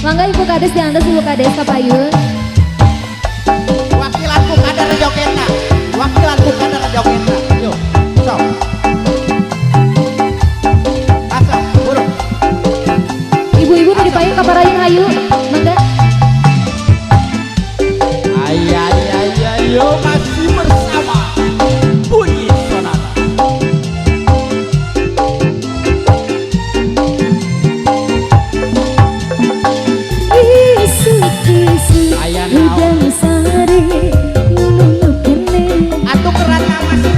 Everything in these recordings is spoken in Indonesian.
Mangga Ibu Kades diantos Ibu Kades kapayun. Wakilanku kadar jogetna. Wakilanku kadar jogetna. Yuk, sok. Asal, burung. Ibu-ibu mau dipayung kaparayun hayu. Mangga. Ayo masih bersama Bunyi Sonata. Isu-isu udang sari nunuk kene. Atuh keran nama sih.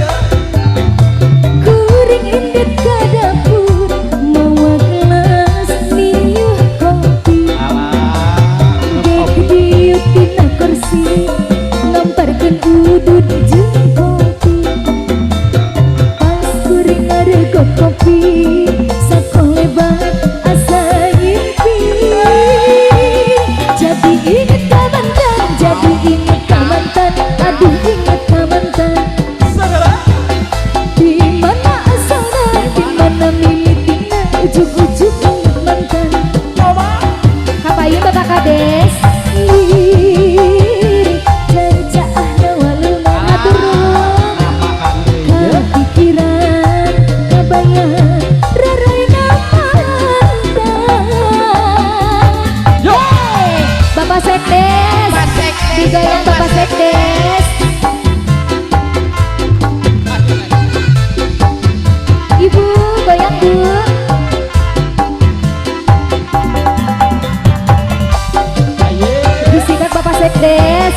Kuring indet ka dapur mawa gelas niuh kopi. Dek diut dina kursi ngamparkeun udud jeung kopi. Pas kuring ngarego kopi sakolebat asa ngimpi. Jadi inget ka mantan, jadi inget ka mantan, aduh inget ka mantan. Di mana asalna, di mana militina, ujug-ujug inget mantan. Kapayun Bapak Kades. Lirik cercah nawaluna ngaturun. Kepikiran, kabayang, rarayna mantan. Bapak Sekdes, digoyang Bapak Sekdes. Ibu goyang Bu. Disikat Bapak Sekdes.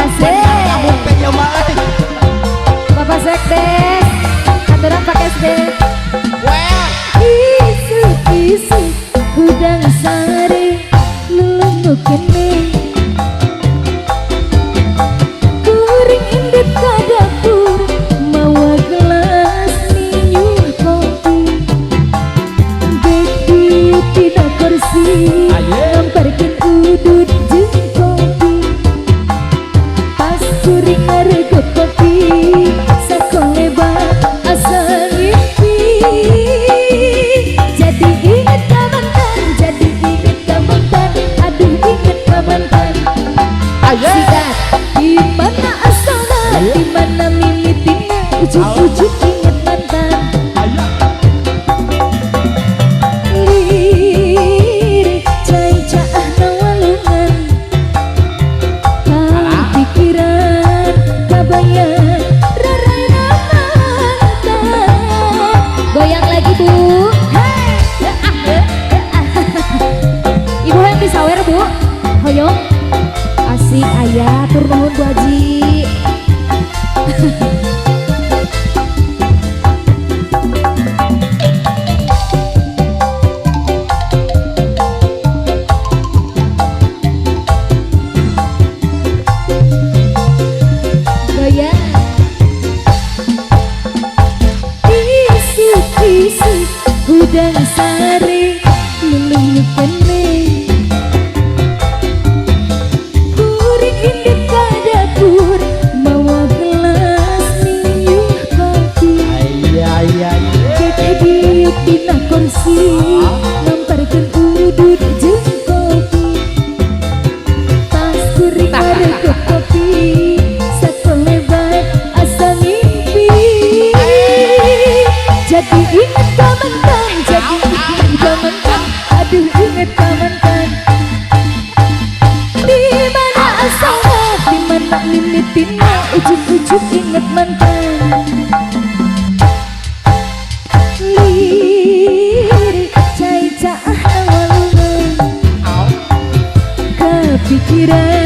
Asik. Bapak Sekdes, aturan Pak Sekdes. Isu-isu udang sari lelunuk kene. Kuring indet ka dapur mawa gelas niuh kopi. Dek diut dina kursi ngamparkeun udud jeung kopi. Pas kuring ngarego kopi sakolebat asa ngimpi. Jadi inget ka mantan, jadi inget ka mantan, aduh inget ka mantan. Sikat, di mana asalna, di mana militina, ujug-ujug inget mantan. Lirik caicah nawalungan, pikiran, kabayang, rarayna mantan. Goyang lagi Bu. Ibu yang disawer Bu. Hoyong. Asik ayah, tur nuhun Bu Haji. Goyang. Isu-isu udang sari lelunuk kene. Kuring indet ka dapur mawa gelas niuh kopi. Dek diut dina kursi ngamparkeun udud jeung kopi. Tas kuring ngarego kopi sakolebat asa ngimpi. Jadi inget ka mantan, jadi inget ka mantan, aduh inget ka mantan. Di mana asalna, di mana limitina, ujug-ujug inget mantan. Lirik caicah nawalungan, kepikiran,